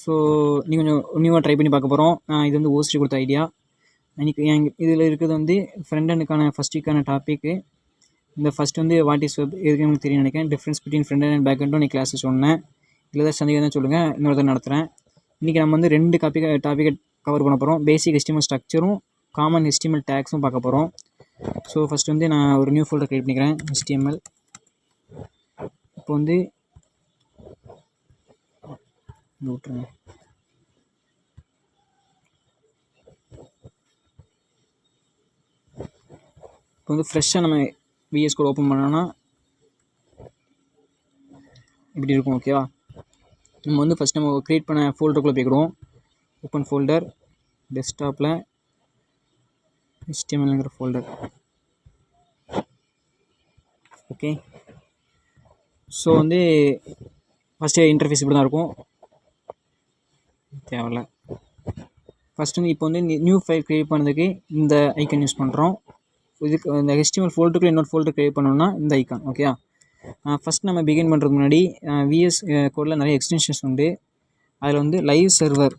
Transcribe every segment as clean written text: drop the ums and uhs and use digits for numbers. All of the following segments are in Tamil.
ஸோ நீங்கள் கொஞ்சம் நியூவாக ட்ரை பண்ணி பார்க்க போகிறோம். இது வந்து ஓஸ்ட்ரி கொடுத்த ஐடியா. இன்றைக்கி இதில் இருக்கிறது வந்து ஃப்ரண்ட் எண்டுக்கான ஃபஸ்ட் வீக்கான டாப்பிக்கு. இந்த ஃபஸ்ட் வந்து வாட் இஸ் வெப் எதுக்கு எனக்கு தெரியும் நினைக்கிறேன். Difference between front and back எண்டும் நீ கிளாஸஸ் சொன்னேன். இல்லை ஏதாவது சந்தேகம் தான் சொல்லுங்கள், இன்னொரு தான் நடத்துகிறேன். இன்றைக்கி நம்ம வந்து 2 டாப்பிக்கை கவர் பண்ண போகிறோம். பேசிக் HTML ஸ்ட்ரக்சரும் காமன் HTML டேக்ஸும் பார்க்க போகிறோம். ஸோ ஃபஸ்ட் வந்து நான் ஒரு நியூ ஃபோல்டர் க்ரியேட் பண்ணிக்கிறேன். HTML இப்போ வந்து விட்டுருங்க. இப்போ வந்து ஃப்ரெஷ்ஷாக நம்ம VS Code ஓப்பன் பண்ணோன்னா இப்படி இருக்கும். ஓகேவா, நம்ம வந்து ஃபஸ்ட் நம்ம க்ரியேட் பண்ண ஃபோல்டருக்குள்ளே போய்க்கிறோம். ஓப்பன் ஃபோல்டர், டெஸ்க்டாப்பில் HTMLங்கிற ஃபோல்டர். ஓகே, ஸோ வந்து ஃபஸ்ட்டு இன்டர்ஃபேஸ் இப்படி தான் இருக்கும். தேவையில்ல. ஃபஸ்ட்டு வந்து இப்போ வந்து நியூ ஃபைல் க்ரியேட் பண்ணதுக்கு இந்த ஐக்கன் யூஸ் பண்ணுறோம். இதுக்கு இந்த HTML ஃபோல்டருக்குள்ள இன்னொரு ஃபோல்டர் க்ரியேட் பண்ணணும்னா இந்த ஐக்கான். ஓகே, ஃபஸ்ட் நம்ம பிகின் பண்ணுறதுக்கு முன்னாடி VS கோடில் நிறைய எக்ஸ்டென்ஷன்ஸ் உண்டு. அதில் வந்து லைவ் சர்வர்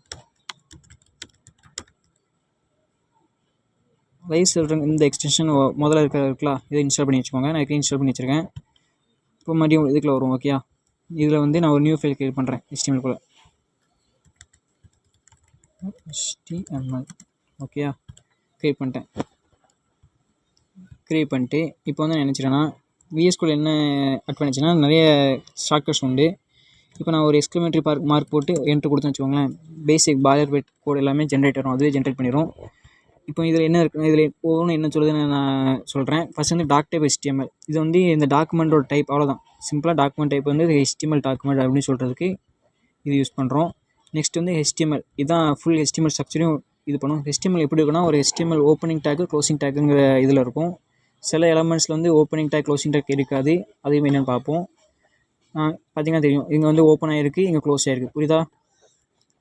இந்த எக்ஸ்டென்ஷன் முதல்ல இருக்கலாம். இதை இன்ஸ்டால் பண்ணி வச்சுக்கோங்க. நான் இன்ஸ்டால் பண்ணி வச்சுருக்கேன். இப்போ மறுபடியும் இதுக்குள்ள வரும். ஓகே, இதில் வந்து நான் ஒரு நியூ ஃபைல் க்ரியேட் பண்ணுறேன் HTML கூட. HTML ஓகே, க்ரியேட் பண்ணிட்டு இப்போ வந்து நான் நினச்சிட்டேன்னா VS Code என்ன ஆட் பண்ணிச்சுன்னா நிறைய ஷார்ட்கட்ஸ் உண்டு. இப்போ நான் ஒரு எக்ஸ்க்ளமேட்டரி மார்க் போட்டு என்ட்ரு கொடுத்தேன்னு வச்சுக்கோங்களேன், பேசிக் பாய்லர் கோட் எல்லாமே ஜென்ரேட் ஆகும். அதுவே ஜென்ரேட் பண்ணிடும். இப்போ இதில் என்ன இருக்குது, இதில் ஒவ்வொன்றும் என்ன சொல்லுதுன்னு நான் சொல்கிறேன். ஃபஸ்ட் வந்து டாக் டைப் HTML. இது வந்து இந்த டாக்குமெண்ட்டோட டைப், அவ்வளோதான். சிம்பிளாக டாக்குமெண்ட் டைப் வந்து HTML டாக்குமெண்ட் அப்படின்னு சொல்கிறதுக்கு இது யூஸ் பண்ணுறோம். நெக்ஸ்ட் வந்து HTML, இதுதான் ஃபுல் HTML ஸ்ட்ரக்சரையும் இது பண்ணும். HTML எப்படி இருக்குன்னா ஒரு HTML ஓப்பனிங் டேக்கு க்ளோசிங் டேக்குங்கிற இதில் இருக்கும். சில எலமெண்ட்ஸில் வந்து ஓப்பனிங் டேக் க்ளோசிங் டேக் இருக்காது. அதையும் என்னென்னு பார்ப்போம். பார்த்திங்கன்னா தெரியும், இங்கே வந்து ஓப்பன் ஆகிருக்கு, இங்கே க்ளோஸ் ஆகிருக்கு. புரியுதா?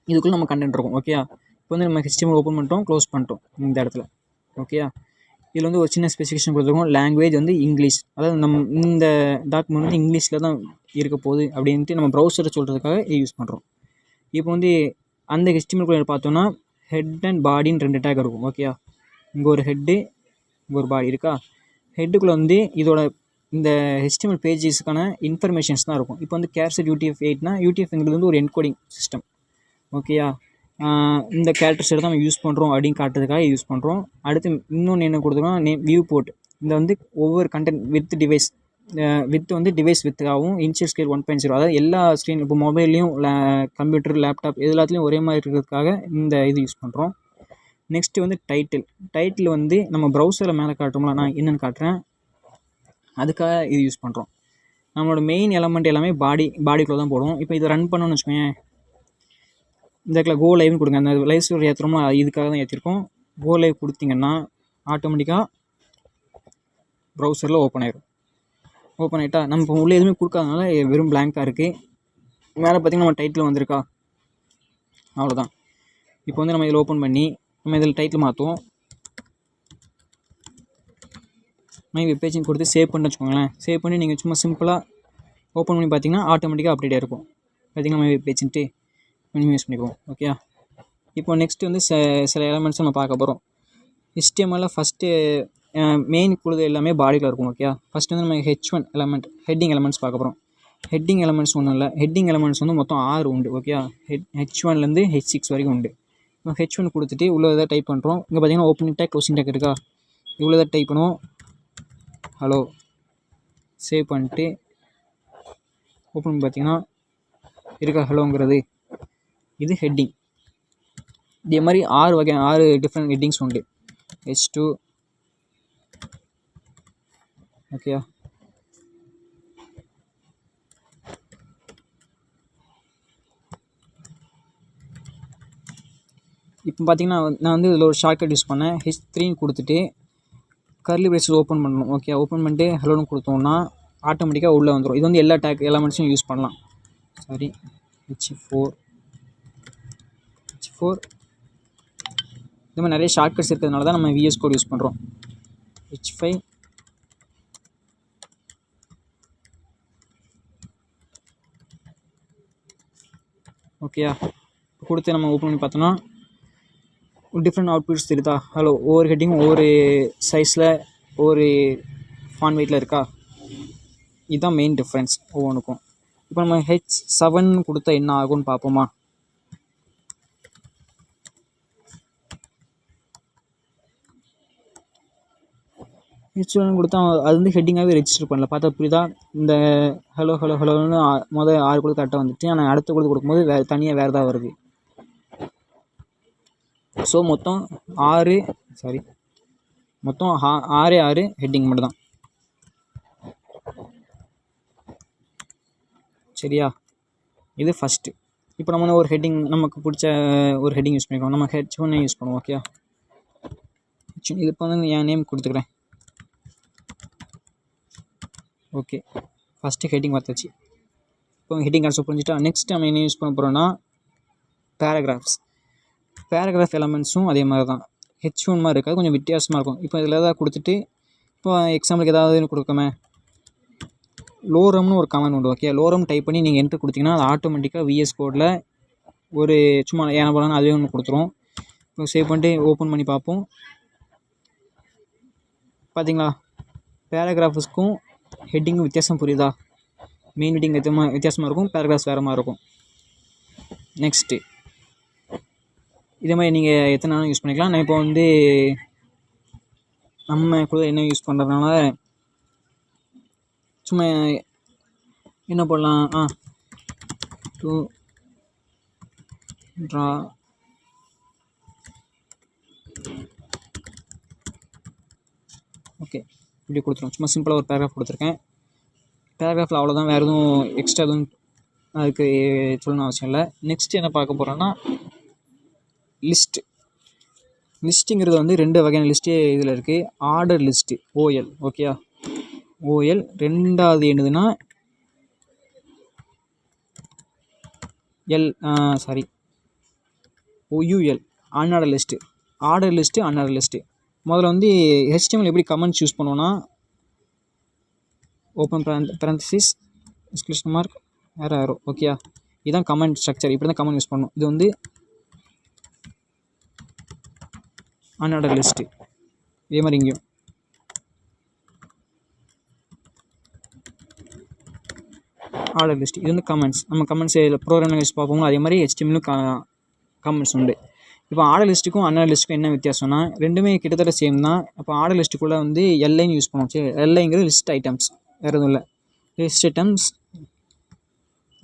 இதுக்குள்ளே நம்ம கண்டென்ட் இருக்கும். ஓகே, இப்போ வந்து நம்ம HTML ஓப்பன் பண்ணிட்டோம், க்ளோஸ் பண்ணிட்டோம் இந்த இடத்துல. ஓகே, இதில் வந்து ஒரு சின்ன ஸ்பெசிஃபிகேஷன் கொடுத்துருக்கோம். லாங்குவேஜ் வந்து இங்கிலீஷ், அதாவது நம்ம இந்த டாக்குமெண்ட் வந்து இங்கிலீஷில் தான் இருக்க போகுது அப்படின்ட்டு நம்ம ப்ரௌசரை சொல்கிறதுக்காக இது யூஸ் பண்ணுறோம். இப்போ வந்து அந்த HTML கூட பார்த்தோன்னா ஹெட் அண்ட் பாடின்னு 2 டேக் இருக்கும். ஓகே, இங்கே ஒரு ஹெட்டு, இங்கே ஒரு பாடி இருக்கா. ஹெட்டுக்குள்ளே வந்து இதோட இந்த HTML பேஜஸ்க்கான இன்ஃபர்மேஷன்ஸ் தான் இருக்கும். இப்போ வந்து கேர்செட் UTF-8னா UTF-ங்கிறது வந்து ஒரு என்கோடிங் சிஸ்டம். ஓகேயா, இந்த கேரக்டர்ஸ் தான் நம்ம யூஸ் பண்ணுறோம் அப்படின்னு காட்டுறதுக்காக யூஸ் பண்ணுறோம். அடுத்து இன்னொன்று என்ன கொடுத்துருக்கோம், வியூ போர்ட். இந்த வந்து ஒவ்வொரு கண்டென்ட் வித் டிவைஸ் வந்து டிவைஸ் வித்தாகவும் இனிஷியல் ஸ்கேல் 1.0, அதாவது எல்லா ஸ்க்ரீன் இப்போ மொபைல்லையும் கம்ப்யூட்டர் லேப்டாப் எல்லாத்துலேயும் ஒரே மாதிரி இருக்கிறதுக்காக இந்த இது யூஸ் பண்ணுறோம். நெக்ஸ்ட்டு வந்து டைட்டில் வந்து நம்ம ப்ரௌசரில் மேலே காட்டுறோம்ல, நான் என்னென்னு காட்டுறேன், அதுக்காக இது யூஸ் பண்ணுறோம். நம்மளோட மெயின் எலமெண்ட் எல்லாமே பாடிக்குள்ளே தான் போடுவோம். இப்போ இதை ரன் பண்ணணும்னு வச்சுக்கோங்க, இந்த இடத்துல கோ லைவ்னு கொடுங்க. அந்த லைவ் ஸ்டோர் ஏற்றுறோம்னா இதுக்காக தான் ஏற்றிருக்கோம். கோ லைவ் கொடுத்தீங்கன்னா ஆட்டோமேட்டிக்காக ப்ரௌசரில் ஓப்பன் ஆகிடும். ஓப்பன் ஆகிட்டா நம்ம இப்போ உள்ளே எதுவுமே கொடுக்காதனால வெறும் பிளாங்காக இருக்குது. மேலே பார்த்திங்கன்னா நம்ம டைட்டில் வந்திருக்கா, அவ்வளோதான். இப்போ வந்து நம்ம இதில் ஓப்பன் பண்ணி நம்ம இதில் டைட்டில் மாற்றுவோம். மை வெப் பேஜிங் கொடுத்து சேவ் பண்ணி வச்சுக்கோங்களேன். சேவ் பண்ணி நீங்கள் சும்மா சிம்பிளாக ஓப்பன் பண்ணி பார்த்தீங்கன்னா ஆட்டோமேட்டிக்காக அப்டேட் ஆகிருக்கும். பார்த்திங்கன்னா மை வெப் பேஜின்ட்டு யூஸ் பண்ணிக்குவோம். ஓகே, இப்போ நெக்ஸ்ட்டு வந்து சில எலமெண்ட்ஸ் நம்ம பார்க்க போகிறோம். HTML ஃபஸ்ட்டு மெயின் கொடுது எல்லாமே பாடியில் இருக்கும். ஓகே, ஃபஸ்ட்டு வந்து நம்ம H1 எலமெண்ட் ஹெட்டிங் எலமெண்ட்ஸ் பார்க்க போகிறோம். ஹெட்டிங் எலமெண்ட்ஸ் ஒன்றும் இல்லை, ஹெட்டிங் எலமெண்ட்ஸ் வந்து மொத்தம் 6 உண்டு. ஓகே, H1லேருந்து H6 வரைக்கும் உண்டு. இப்போ H1 கொடுத்துட்டு உள்ள எதாவது டைப் பண்ணுறோம். இங்கே பார்த்தீங்கன்னா ஓப்பனிங் டேக் க்ளோசிங் டேக் இருக்கா, இவ்வளோ தான் டைப் பண்ணுவோம். ஹலோ சேவ் பண்ணிட்டு ஓப்பன் பண்ணி பார்த்தீங்கன்னா இருக்கா ஹலோங்கிறது, இது ஹெட்டிங். இதே மாதிரி 6 டிஃப்ரெண்ட் ஹெட்டிங்ஸ் உண்டு. H2 ஓகே, இப்போ பார்த்தீங்கன்னா நான் வந்து இதில் ஒரு ஷார்ட்கட் யூஸ் பண்ணேன். H3 கொடுத்துட்டு கர்லி பிரேஸஸ் ஓப்பன் பண்ணணும். ஓகே, ஓப்பன் பண்ணிட்டு ஹலோன்னு கொடுத்தோம்னா ஆட்டோமேட்டிக்காக உள்ளே வந்துடும். இது வந்து எல்லா டேக் எலமெண்ட்ஸும் யூஸ் பண்ணலாம். சாரி, H4 இந்த மாதிரி நிறைய ஷார்ட்கட்ஸ் இருக்கிறதுனால தான் நம்ம VS Code யூஸ் பண்ணுறோம். H5 ஓகேயா, கொடுத்து நம்ம ஓப்பன் பண்ணி பார்த்தோன்னா டிஃப்ரெண்ட் அவுட்புட்ஸ் தெரியுதா? ஹலோ, ஒவ்வொரு ஹெட்டிங்கும் ஒவ்வொரு சைஸில் ஒவ்வொரு ஃபான் வெயிட்டில் இருக்கா? இதுதான் மெயின் டிஃப்ரென்ஸ் ஒவ்வொன்றுக்கும். இப்போ நம்ம H7 கொடுத்தா என்ன ஆகும்னு பார்ப்போமா? H7 கொடுத்தா அது வந்து ஹெட்டிங்காகவே ரெஜிஸ்டர் பண்ணல. பார்த்தா புரியுதா? இந்த ஹலோ ஹலோ ஹலோன்னு முதல் 6 கொடுத்து கரெக்டாக வந்துட்டு, ஆனால் அடுத்த கொடுக்கும்போது தனியாக வேறு தான் வருது. ஸோ மொத்தம் 6 ஹெட்டிங் மட்டும் தான். சரியா? இது ஃபஸ்ட்டு. இப்போ நம்ம ஒரு ஹெட்டிங் நமக்கு பிடிச்ச ஒரு ஹெட்டிங் யூஸ் பண்ணிக்கலாம். நம்ம H1 யூஸ் பண்ணுவோம். ஓகே, இது இப்போ வந்து என் நேம் கொடுத்துக்கிறேன். ஓகே, ஃபஸ்ட்டு ஹெட்டிங் பார்த்தாச்சு. இப்போ ஹெட்டிங் கான்செப்ட் புரிஞ்சுட்டா. நெக்ஸ்ட் நம்ம என்ன யூஸ் பண்ண போகிறோன்னா பேராகிராஃப் எலமெண்ட்ஸும் அதே மாதிரி தான். H1 மாதிரி இருக்காது, கொஞ்சம் வித்தியாசமாக இருக்கும். இப்போ இதில் ஏதாவது கொடுத்துட்டு, இப்போ எக்ஸாம்பிளுக்கு ஏதாவது கொடுக்கமே லோரம்னு ஒரு கமெண்ட் உண்டு. ஓகே, லோரம் டைப் பண்ணி நீங்கள் என்ட்ரு கொடுத்தீங்கன்னா அது ஆட்டோமேட்டிக்காக VS கோடில் ஒரு சும்மா ஏன போலன்னு அதுவே ஒன்று கொடுத்துரும். இப்போ சேவ் பண்ணிட்டு ஓப்பன் பண்ணி பார்ப்போம். பார்த்தீங்களா? பேராகிராஃப்ஸ்க்கும் ஹெட்டிங்கும் வித்தியாசம் புரியுதா? மெயின் ஹெட்டிங் வித்தியாசமாக இருக்கும், பேராகிராஃப்ஸ் வேறு மாதிரி இருக்கும். நெக்ஸ்ட்டு இதே மாதிரி நீங்கள் எத்தனை நாளும் யூஸ் பண்ணிக்கலாம். நான் இப்போ வந்து நம்ம கூட என்ன யூஸ் பண்ணுறதுனால சும்மா என்ன போடலாம், டு ட்ரா ஓகே, இப்படி கொடுத்துருவோம். சும்மா சிம்பிளாக ஒரு பேராகிராஃப் கொடுத்துருக்கேன். பேராகிராஃபில் அவ்வளோதான், வேறு எதுவும் எக்ஸ்ட்ரா எதுவும் அதுக்கு சொல்லணும் அவசியம் இல்லை. நெக்ஸ்ட் என்ன பார்க்க போகிறோன்னா லிஸ்ட்டுங்கிறது வந்து 2 வகையான லிஸ்ட்டு இதில் இருக்குது. Order list OL. ஓகேயா? OL. ரெண்டாவது என்னதுன்னா OUL, unorder list. Order list, unorder list. முதல்ல வந்து HTML எப்படி கமெண்ட்ஸ் யூஸ் பண்ணுவோன்னா open parenthesis exclusion mark arrow. ஓகேயா? இதுதான் கமெண்ட் ஸ்ட்ரக்சர். இப்படி தான் கமெண்ட் யூஸ் பண்ணணும். இது வந்து அன்ஆர்டர் லிஸ்ட்டு. இதே மாதிரி இங்கேயும் ஆர்டர் லிஸ்ட். இது வந்து கமெண்ட்ஸ். நம்ம கமெண்ட்ஸ் ப்ரோக்ராம் லாங்குவேஜ் பார்ப்போம், அதே மாதிரி HTML கமெண்ட்ஸ் உண்டு. இப்போ ஆர்டர் லிஸ்ட்டுக்கும் அன்ஆர்டர் லிஸ்ட்டுக்கும் என்ன வித்தியாசம்னா ரெண்டுமே கிட்டத்தட்ட சேம் தான். அப்போ ஆர்டர் லிஸ்ட்டுக்குள்ளே வந்து எல்ஐன்னு யூஸ் பண்ணுவோம். சரி, எல்ஐங்கிறது லிஸ்ட் ஐட்டம்ஸ், வேறு எதுவும் இல்லை, லிஸ்ட் ஐட்டம்ஸ்.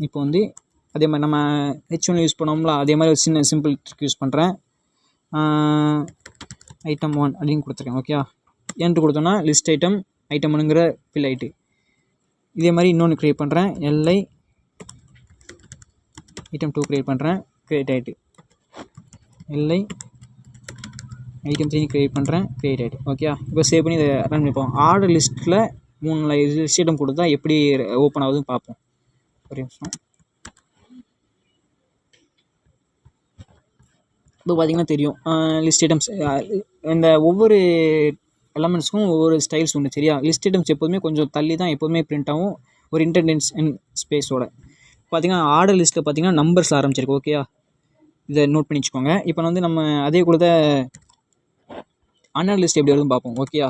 இப்போ வந்து அதே மாதிரி நம்ம H1 யூஸ் பண்ணோம்ல, அதே மாதிரி ஒரு சின்ன சிம்பிள் ட்ரிக் யூஸ் பண்ணுறேன். item 1 அப்படின்னு கொடுத்துருக்கேன். ஓகே, என்ட்ரு கொடுத்தோன்னா லிஸ்ட் ஐட்டம் item 1ங்கிற ஃபில் ஆகிட்டு. இதே மாதிரி இன்னொன்று க்ரியேட் பண்ணுறேன், LI item 2 க்ரியேட் பண்ணுறேன், க்ரியேட் ஆகிட்டு. LI item 3 க்ரியேட் பண்ணுறேன், க்ரியேட் ஆகிட்டு. ஓகே, இப்போ சேவ் பண்ணி இதை ரன் பண்ணிப்போம். ஆர்டர் லிஸ்ட்டில் 3 லிஸ்ட் ஐட்டம் கொடுத்தா எப்படி ஓப்பன் ஆகுதுன்னு பார்ப்போம். ஒரு நிமிஷம். இப்போ பார்த்திங்கன்னா தெரியும், லிஸ்ட் ஐட்டம்ஸ் இந்த ஒவ்வொரு எலமெண்ட்ஸ்க்கும் ஒவ்வொரு ஸ்டைல்ஸ் உண்டு. சரியா? லிஸ்ட் ஐட்டம்ஸ் எப்போதுமே கொஞ்சம் தள்ளி தான் எப்போதுமே பிரிண்ட் ஆகும், ஒரு இன்டெண்டன்ஸ் ஸ்பேஸோட. பார்த்திங்கன்னா ஆர்டர் லிஸ்ட்டில் பார்த்திங்கன்னா நம்பர்ஸ் ஆரம்பிச்சிருக்கு. ஓகேயா? இதை நோட் பண்ணி வச்சுக்கோங்க. இப்போ வந்து நம்ம அதே கொடுத்த அன்ஆர்டர் லிஸ்ட் எப்படி வருதுன்னு பார்ப்போம். ஓகேயா?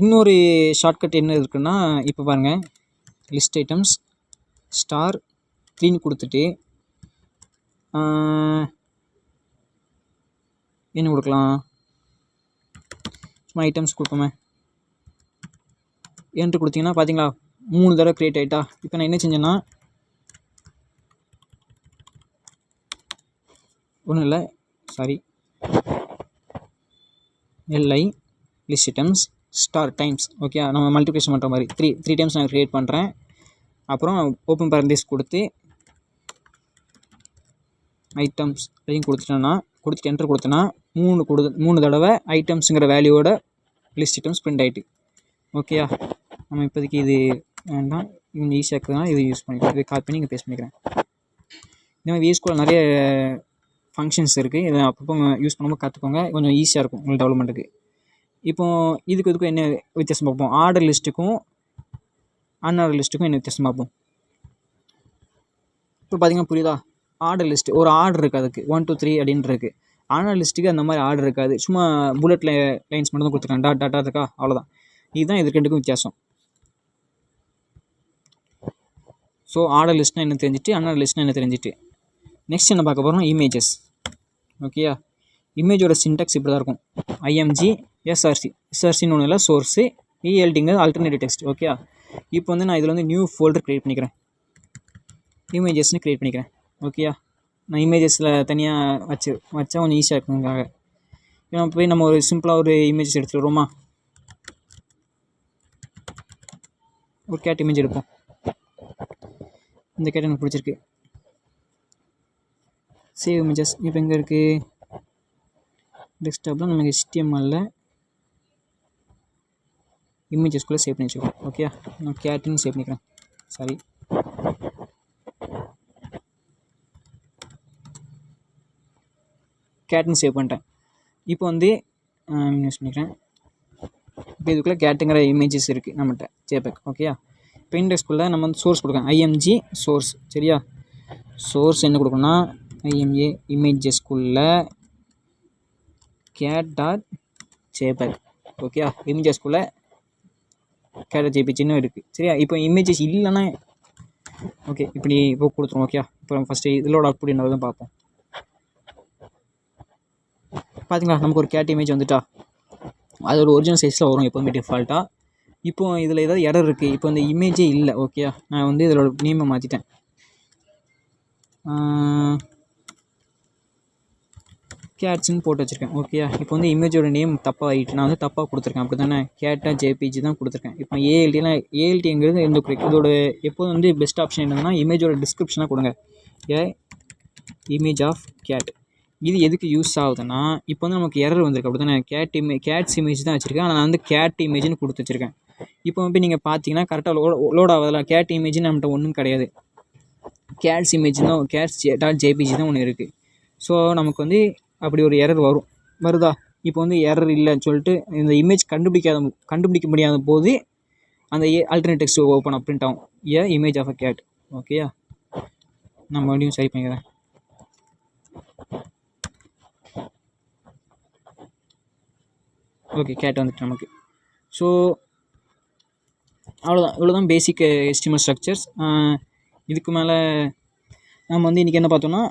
இன்னொரு ஷார்ட்கட் என்ன இருக்குன்னா, இப்போ பாருங்கள், லிஸ்ட் ஐட்டம்ஸ் *3 கொடுத்துட்டு என்ன கொடுக்கலாம், சும்மா ஐட்டம்ஸ் கொடுப்போமே, என்ட்ரு கொடுத்தீங்கன்னா பார்த்தீங்களா 3 தடவை க்ரியேட் ஆகிட்டா. இப்போ நான் என்ன செஞ்சேன்னா, ஒன்றும் இல்லை, sorry, LI list items *times. Okay, நம்ம மல்டிப்ளிகேஷன் பண்ணுற மாதிரி த்ரீ டைம்ஸ் நான் க்ரியேட் பண்ணுறேன். அப்புறம் ஓப்பன் பேரந்தீஸ் கொடுத்து ஐட்டம்ஸ் அப்படின்னு கொடுத்துட்டு என்ட்ரு கொடுத்தேன்னா 3 தடவை ஐட்டம்ஸுங்கிற வேல்யூவோட லிஸ்ட் ஐட்டம்ஸ் பிரிண்ட் ஆகிட்டு. ஓகேயா? நம்ம இப்போதைக்கு இது வேண்டாம், இது ஈஸியாக இருக்குதுன்னா இது யூஸ் பண்ணிக்கலாம். இது காப்பி பண்ணி இங்கே பேஸ்ட் பண்ணிக்கிறேன். இந்த மாதிரி VS Code நிறைய ஃபங்க்ஷன்ஸ் இருக்குது. இதை அப்பப்போ யூஸ் பண்ணும்போது கற்றுக்கோங்க, கொஞ்சம் ஈஸியாக இருக்கும் உங்களுக்கு டெவலப்மெண்ட்டுக்கு. இப்போது இதுக்கும் என்ன வித்தியாசம் பார்ப்போம். ஆர்டர் லிஸ்ட்டுக்கும் அன்ஆர்டர் லிஸ்ட்டுக்கும் என்ன வித்தியாசம் பார்ப்போம். இப்போ பார்த்திங்கன்னா புரியுதா? ஆர்டர் லிஸ்ட்டு ஒரு ஆர்டர் இருக்குது, அதுக்கு 1 2 3 அப்படின்னு இருக்குது. ஆர்டர் லிஸ்ட்டுக்கு அந்த மாதிரி ஆர்டர் இருக்காது, சும்மா புல்லட் லைன்ஸ் மட்டும் தான் கொடுத்துருக்காங்க, டாட் டாட்டாக இருக்கா, அவ்வளோதான். இதுதான் இது ரெண்டுக்கும் வித்தியாசம். ஸோ ஆர்டர் லிஸ்ட்னா என்ன தெரிஞ்சுட்டு, அன்ஆர்டர் லிஸ்ட்னா என்ன தெரிஞ்சுட்டு, நெக்ஸ்ட் என்ன பார்க்க போகிறோம், இமேஜஸ். ஓகேயா, இமேஜோட சின்டாக்ஸ் இப்படி தான் இருக்கும். IMG SRC. எஸ்ஆர்சின்னு ஒன்று இல்லை, சோர்ஸு. இஎல்டிங்கிறது alternative text. ஓகேயா, இப்போ வந்து நான் இதில் வந்து நியூ ஃபோல்டர் க்ரியேட் பண்ணிக்கிறேன், இமேஜஸ்ன்னு க்ரியேட் பண்ணிக்கிறேன். ஓகேயா, நான் இமேஜஸில் தனியாக வச்சா கொஞ்சம் ஈஸியாக இருக்குங்காக போய் நம்ம ஒரு சிம்பிளாக ஒரு இமேஜஸ் எடுத்துக்கிறோமா, ஒரு கேட் இமேஜ் எடுப்போம். இந்த கேட் எனக்கு பிடிச்சிருக்கு. Save images. இப்போ எங்கே இருக்குது, டெஸ்க்டாப்பில் நமக்கு HTML இமேஜஸ்குள்ளே சேவ் பண்ணி வச்சுக்கோம். ஓகே, நான் கேட்டுன்னு சேவ் பண்ணிக்கிறேன். சாரி, கேட்டுன்னு சேவ் பண்ணிட்டேன். இப்போ வந்து யூஸ் பண்ணிக்கிறேன். இப்போ இதுக்குள்ளே கேட்டுங்கிற இமேஜஸ் இருக்குது நம்மகிட்ட, ஜேபெக். ஓகேயா, இப்போ இண்டெக்ஸ்குள்ளே நம்ம வந்து சோர்ஸ் கொடுக்கோம், ஐஎம்ஜி சோர்ஸ். சரியா, சோர்ஸ் என்ன கொடுக்கணும்னா ஐஎம்ஏ இமேஜஸ்குள்ளே கேட் டாட் ஜேபெக். ஓகேயா, இமேஜஸ்குள்ளே கேட் ஜேபிஜின்னு இருக்குது. சரியா, இப்போ இமேஜஸ் இல்லைன்னா ஓகே இப்படி இப்போ கொடுத்துருவோம். ஓகே, இப்போ ஃபஸ்ட்டு இதோட அவுட்புட் என்னதான் பார்ப்போம். பார்த்தீங்களா, நமக்கு ஒரு கேட் இமேஜ் வந்துட்டா, அது ஒரு ஒரிஜினல் சைஸில் வரும் எப்போதுமே டிஃபால்ட்டாக. இப்போ இதில் ஏதாவது எரர் இருக்குது, இப்போ இந்த இமேஜே இல்லை. ஓகே, நான் வந்து இதோட நேமை மாற்றிட்டேன், கேட்ஸ்ன்னு போட்டு வச்சுருக்கேன். ஓகே, இப்போ வந்து இமேஜோட நேம் தப்பாக ஆகிட்டு, நான் வந்து தப்பாக கொடுத்துருக்கேன், அப்படி தானே, கேட்டாக ஜேபிஜி தான் கொடுத்துருக்கேன். இப்போ ஏஎல்டிங்கிறது எந்த இதோட எப்போதும் வந்து பெஸ்ட் ஆப்ஷன் என்னன்னா இமேஜோட டிஸ்கிரிப்ஷனாக கொடுங்க, இமேஜ் ஆஃப் கேட். இது எதுக்கு யூஸ் ஆகுதுன்னா, இப்போ வந்து நமக்கு எரர் வந்திருக்கு, அப்படி தானே, கேட்ஸ் இமேஜ் தான் வச்சுருக்கேன், ஆனால் நான் வந்து கேட் இமேஜ்னு கொடுத்து வச்சுருக்கேன். இப்போ வந்து நீங்கள் பார்த்தீங்கன்னா கரெக்டாக லோட் ஆகுதுல, கேட் இமேஜ்னு நம்மகிட்ட ஒன்றும் கிடையாது, கேட்ஸ் இமேஜ் தான், கேட்ஸ் டாட் ஜேபிஜி தான் ஒன்று இருக்குது. ஸோ நமக்கு வந்து அப்படி ஒரு எரர் வருதா. இப்போ வந்து எரர் இல்லைன்னு சொல்லிட்டு இந்த இமேஜ் கண்டுபிடிக்க முடியாத போது அந்த ஆல்டர்னேட் டெக்ஸ்ட் ஓப்பன் பிரிண்ட் ஆகும், இமேஜ் ஆஃப் அ கேட். ஓகேயா, நான் மறுபடியும் சரி பண்ணிக்கிறேன். ஓகே, கேட் வந்துட்டு நமக்கு. ஸோ அவ்வளோதான், இவ்வளோதான் பேசிக் HTML ஸ்ட்ரக்சர்ஸ். இதுக்கு மேலே நம்ம வந்து இன்றைக்கி என்ன பார்த்தோம்னா,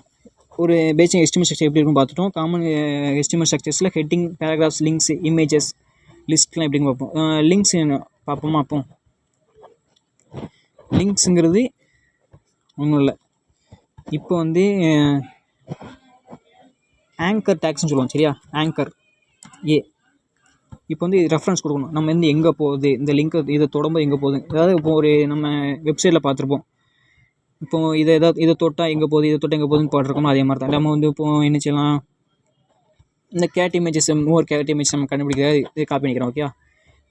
ஒரு பேசிக் HTML ஸ்ட்ரக்சர் எப்படி இருக்குன்னு பார்த்துட்டோம். காமன் HTML ஸ்ட்ரக்சர்ஸில் ஹெட்டிங், பேராகிராஃப்ஸ், லிங்க்ஸ், இமேஜஸ், லிஸ்ட்லாம் எப்படின்னு பார்ப்போம். லிங்க்ஸ் பார்ப்போமா. அப்போ லிங்க்ஸுங்கிறது ஒன்றும் இல்லை, இப்போ வந்து ஆங்கர் டேக்ஸ்ன்னு சொல்லுவோம். சரியா, ஆங்கர் இப்போ வந்து ரெஃபரன்ஸ் கொடுக்கணும், நம்ம வந்து எங்கே போகுது இந்த லிங்க், இதை தொடர்ந்து எங்கே போகுது. அதாவது இப்போ ஒரு நம்ம வெப்சைட்டில் பார்த்துருப்போம், இப்போது இதை தொட்டால் எங்கே போகுது, இதை தொட்டால் எங்கே போகுதுன்னு போட்டிருக்கோமோ அதே மாதிரி தான் நம்ம வந்து இப்போது என்ன செய்யலாம், இந்த கேட் இமேஜஸ், கேட் இமேஜ் நம்ம கண்டுபிடிக்கிறது, இது காப்பி பண்ணிக்கிறோம். ஓகே,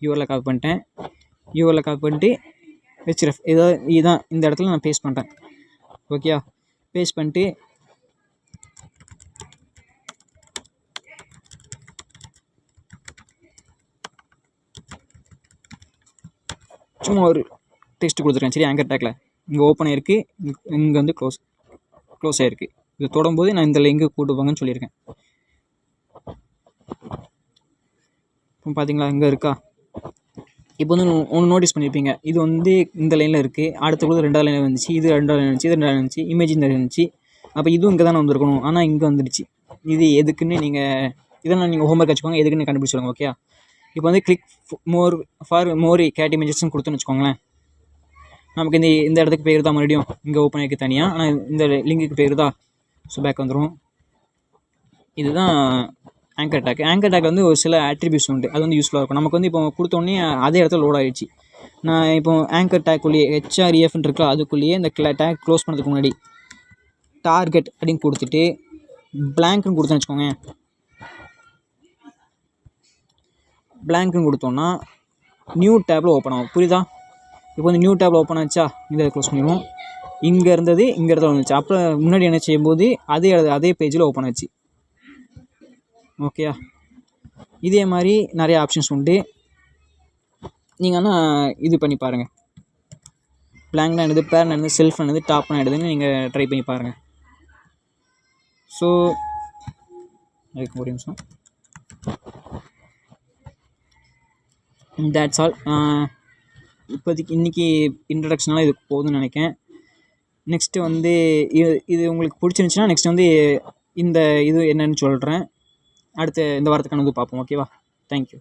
யூஆரில் காப்பி பண்ணிட்டேன், யூஆரில் காப்பி பண்ணிட்டு இதுதான் இந்த இடத்துல நான் பேஸ்ட் பண்ணுறேன். ஓகே, பேஸ்ட் பண்ணிட்டு சும்மா ஒரு டெக்ஸ்ட் கொடுத்துருக்கேன். சரி, ஆங்கர் டேக்கில் இங்கே ஓப்பன் ஆகிருக்கு, இங்கே வந்து க்ளோஸ் ஆகிருக்கு. இது தொடும்போது நான் இந்த லிங்க்கு கூட்டுவாங்கன்னு சொல்லியிருக்கேன். இப்போ பார்த்தீங்களா, இங்கே இருக்கா. இப்போ வந்து ஒன்று நோட்டீஸ் பண்ணியிருப்பீங்க, இது வந்து இந்த லைனில் இருக்குது, அடுத்த கூட 2வது லைனில் வந்துச்சு, இது 2வது லைன் வந்துச்சு, இது 2வது வந்துச்சு, இமேஜ் இந்த இருந்துச்சு. அப்போ இதுவும் இங்கே தானே வந்திருக்கணும், ஆனால் இங்கே வந்துடுச்சு. இது எதுக்குன்னு நீங்கள் இதெல்லாம் நீங்கள் ஹோம்ஒர்க் வச்சுக்கோங்க, எதுக்குன்னு கண்டுபிடிச்சிடுங்க. ஓகே, இப்போ வந்து கிளிக் ஃபார் மோர் கேட் இமேஜஸ்ன்னு கொடுத்துன்னு வச்சுக்கோங்களேன், நமக்கு இந்த இடத்துக்கு பேர் தான் மறுபடியும் இங்கே ஓப்பன் ஆகிருக்கு தனியாக, ஆனால் இந்த லிங்குக்கு பேர் தான். ஸோ பேக் வந்துடும். இதுதான் ஆங்கர் டேக். ஆங்கர் டேக் வந்து ஒரு சில ஆட்ரிபியூட்ஸ் உண்டு, அது வந்து யூஸ்ஃபுல்லாக இருக்கும். நமக்கு வந்து இப்போ கொடுத்தோடனே அதே இடத்துல லோட் ஆகிடுச்சு. நான் இப்போ ஆங்கர் டேக்குள்ளேயே HREFன்னு இருக்கா, அதுக்குள்ளேயே இந்த டேக் க்ளோஸ் பண்ணுறதுக்கு முன்னாடி டார்கெட் அப்படின்னு கொடுத்துட்டு பிளாங்க்னு கொடுத்தேன்னு வச்சுக்கோங்க. பிளாங்க்னு கொடுத்தோன்னா நியூ டேப்பில் ஓப்பன் ஆகும். புரியுதா, இப்போ வந்து நியூ டேப்பில் ஓப்பன் ஆச்சா, இதை க்ளோஸ் பண்ணிடுவோம். இங்கே இருந்தது இங்கே இடத்துல வந்துச்சு, அப்புறம் முன்னாடி என்ன செய்யும்போது அதே பேஜில் ஓப்பன் ஆச்சு. ஓகேயா, இதே மாதிரி நிறைய ஆப்ஷன்ஸ் உண்டு, நீங்கள் ஆனால் இது பண்ணி பாருங்கள். பிளாங்க்னா என்னது, பேர்னா என்னது, செல்ஃப்னா என்னது, டாப்னா என்னதுன்னு நீங்கள் ட்ரை பண்ணி பாருங்கள். ஸோ அதுக்கு ஒரு நிமிஷம். That's all. இப்போதைக்கு இன்றைக்கி இன்ட்ரடக்ஷனெலாம் இதுக்கு போகுதுன்னு நினைக்கிறேன். நெக்ஸ்ட்டு வந்து இது உங்களுக்கு பிடிச்சிருந்துச்சின்னா நெக்ஸ்ட் வந்து இந்த இது என்னன்னு சொல்கிறேன். அடுத்த இந்த வாரத்துக்கான இது பார்ப்போம். ஓகேவா? தேங்க்யூ.